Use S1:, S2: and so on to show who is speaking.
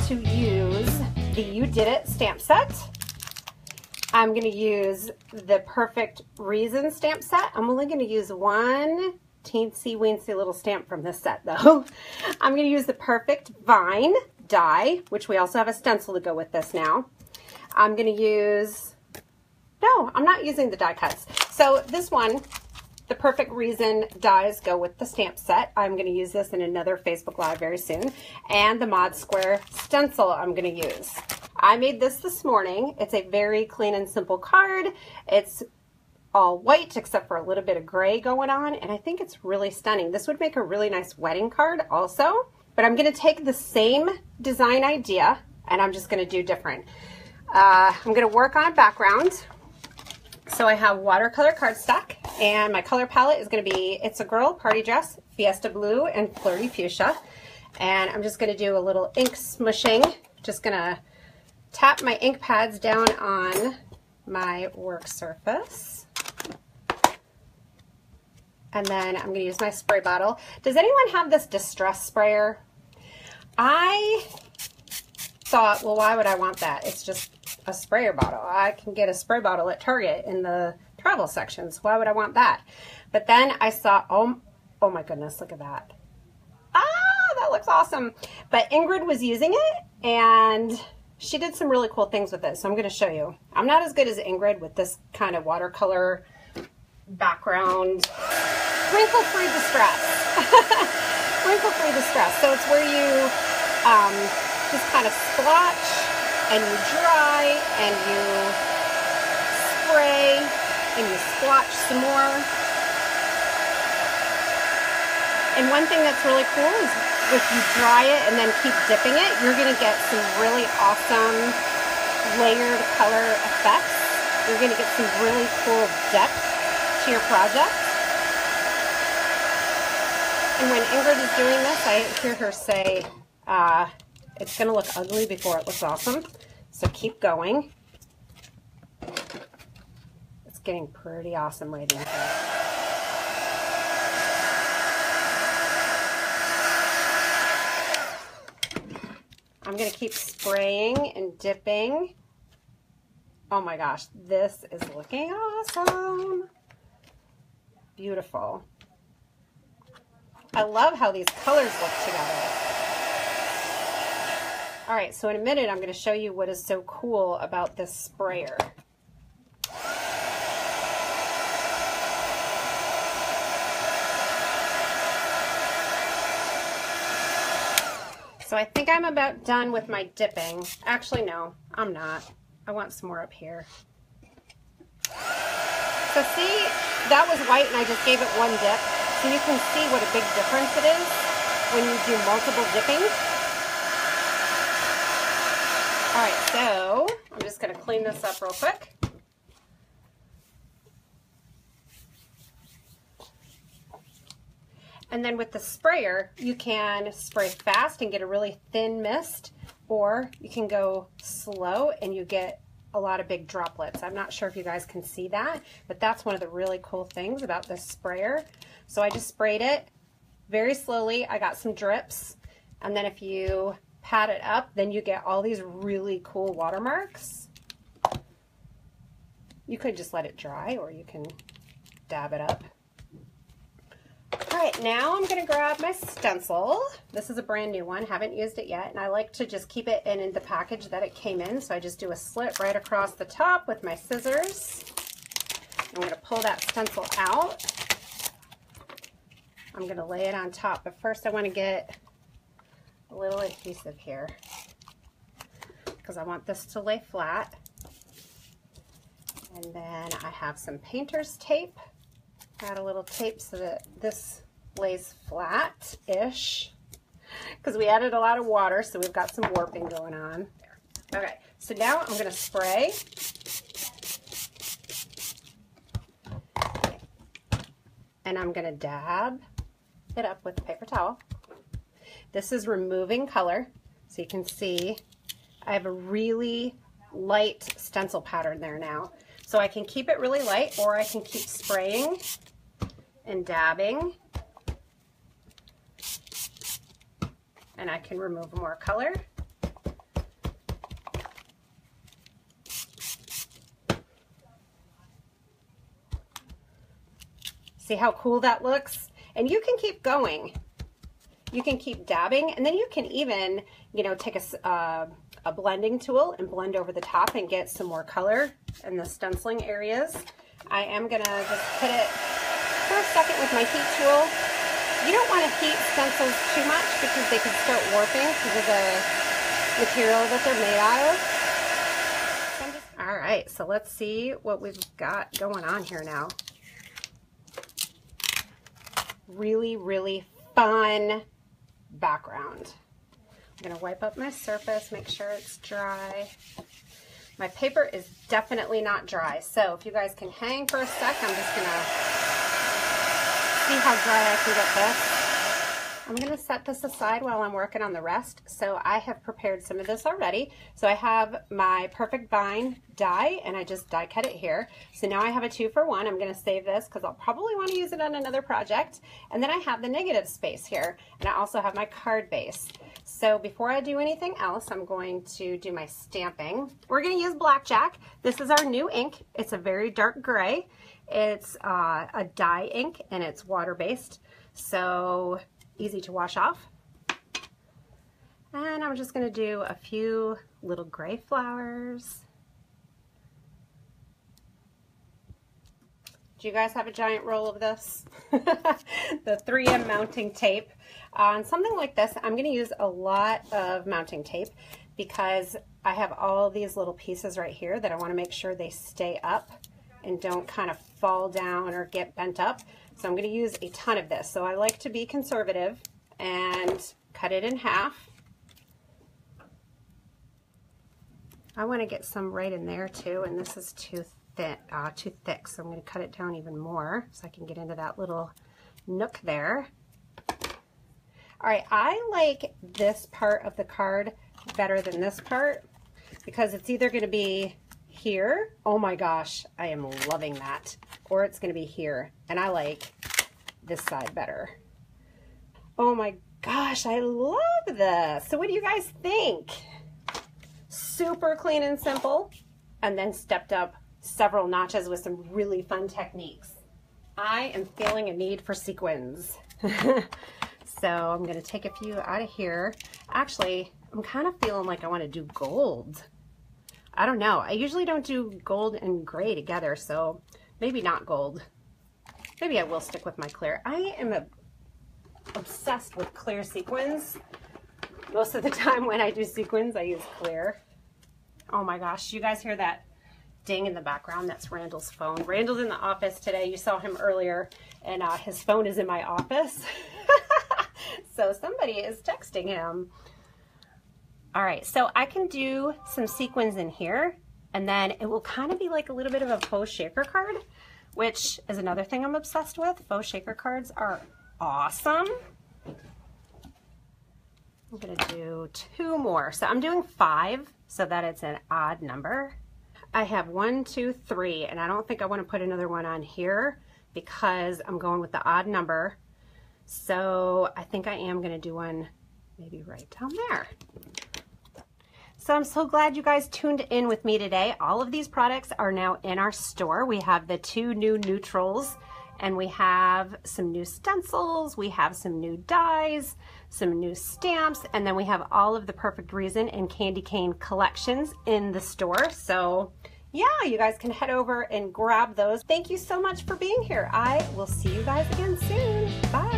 S1: to use the You Did It stamp set. I'm going to use the Perfect Reason stamp set. I'm only going to use one teensy weensy little stamp from this set though. I'm going to use the Perfect Vine die, which we also have a stencil to go with this now. I'm going to use, no, I'm not using the die cuts. So this one, the Perfect Reason dies go with the stamp set. I'm going to use this in another Facebook Live very soon. And the Mod Square stencil I'm going to use. I made this morning. It's a very clean and simple card. It's all white except for a little bit of gray going on, and I think it's really stunning. This would make a really nice wedding card also, but I'm going to take the same design idea and I'm just going to do different. I'm going to work on a background. So I have watercolor cardstock, and my color palette is going to be It's a Girl Party Dress, Fiesta Blue, and Flirty Fuchsia. And I'm just going to do a little ink smushing. Just going to tap my ink pads down on my work surface. And then I'm going to use my spray bottle. Does anyone have this distress sprayer? I thought, well, why would I want that? It's just a sprayer bottle. I can get a spray bottle at Target in the travel sections. Why would I want that? But then I saw, oh my goodness, look at that. Ah, that looks awesome. But Ingrid was using it and she did some really cool things with it. So I'm going to show you. I'm not as good as Ingrid with this kind of watercolor background. Wrinkle-free distress. Wrinkle-free distress. So it's where you just kind of splotch and you dry and you spray and you splotch some more. And one thing that's really cool is if you dry it and then keep dipping it, you're going to get some really awesome layered color effects. You're going to get some really cool depth to your project. And when Ingrid is doing this, I hear her say, it's going to look ugly before it looks awesome. So keep going. It's getting pretty awesome right in here. I'm going to keep spraying and dipping. Oh my gosh, this is looking awesome. Beautiful. I love how these colors look together. All right, so in a minute, I'm going to show you what is so cool about this sprayer. So I think I'm about done with my dipping. Actually, no, I'm not. I want some more up here. So see, that was white and I just gave it one dip. So you can see what a big difference it is when you do multiple dipping. All right, so I'm just going to clean this up real quick. And then with the sprayer, you can spray fast and get a really thin mist, or you can go slow and you get a lot of big droplets. I'm not sure if you guys can see that, but that's one of the really cool things about this sprayer. So I just sprayed it very slowly. I got some drips, and then if you pat it up, then you get all these really cool watermarks. You could just let it dry, or you can dab it up. All right, now I'm going to grab my stencil. This is a brand new one, haven't used it yet, and I like to just keep it in the package that it came in, so I just do a slit right across the top with my scissors. I'm going to pull that stencil out. I'm going to lay it on top, but first I want to get a little adhesive here because I want this to lay flat. And then I have some painter's tape. Add a little tape so that this lays flat-ish because we added a lot of water, so we've got some warping going on. There. Okay, so now I'm going to spray. And I'm going to dab it up with a paper towel. This is removing color, so you can see I have a really light stencil pattern there now. So I can keep it really light, or I can keep spraying and dabbing, and I can remove more color. See how cool that looks? And you can keep going. You can keep dabbing, and then you can even, you know, take a blending tool and blend over the top and get some more color in the stenciling areas. I am gonna just put it for a second with my heat tool. You don't want to heat stencils too much because they can start warping because of the material that they're made out of. All right, so let's see what we've got going on here now. Really, really fun background. I'm going to wipe up my surface, make sure it's dry. My paper is definitely not dry, so if you guys can hang for a sec, I'm just going to see how dry I can get this. I'm going to set this aside while I'm working on the rest. So I have prepared some of this already. So I have my Perfect Vine die, and I just die cut it here. So now I have a 2-for-1. I'm going to save this because I'll probably want to use it on another project. And then I have the negative space here, and I also have my card base. So before I do anything else, I'm going to do my stamping. We're going to use Blackjack. This is our new ink. It's a very dark gray. It's a dye ink, and it's water-based. So easy to wash off. And I'm just going to do a few little gray flowers. Do you guys have a giant roll of this? The 3M mounting tape. On something like this, I'm going to use a lot of mounting tape because I have all these little pieces right here that I want to make sure they stay up and don't kind of fall down or get bent up. So I'm going to use a ton of this. So I like to be conservative and cut it in half. I want to get some right in there too, and this is too thick, so I'm going to cut it down even more so I can get into that little nook there. All right, I like this part of the card better than this part because it's either going to be here, oh my gosh, I am loving that, or it's going to be here, and I like this side better. Oh my gosh, I love this. So what do you guys think? Super clean and simple, and then stepped up several notches with some really fun techniques. I am feeling a need for sequins. So I'm going to take a few out of here. Actually, I'm kind of feeling like I want to do gold. I don't know. I usually don't do gold and gray together, so maybe not gold. Maybe I will stick with my clear. I am obsessed with clear sequins. Most of the time when I do sequins, I use clear. Oh my gosh, you guys hear that ding in the background? That's Randall's phone. Randall's in the office today. You saw him earlier, and his phone is in my office. So somebody is texting him. All right, so I can do some sequins in here, and then it will kind of be like a little bit of a faux shaker card, which is another thing I'm obsessed with. Faux shaker cards are awesome. I'm gonna do 2 more. So I'm doing 5 so that it's an odd number. I have 1, 2, 3, and I don't think I want to put another one on here because I'm going with the odd number. So I think I am gonna do one maybe right down there. So I'm so glad you guys tuned in with me today. All of these products are now in our store. We have the 2 new neutrals, and we have some new stencils, we have some new dies, some new stamps, and then we have all of the Perfect Reason and Candy Cane collections in the store. So yeah, you guys can head over and grab those. Thank you so much for being here. I will see you guys again soon. Bye.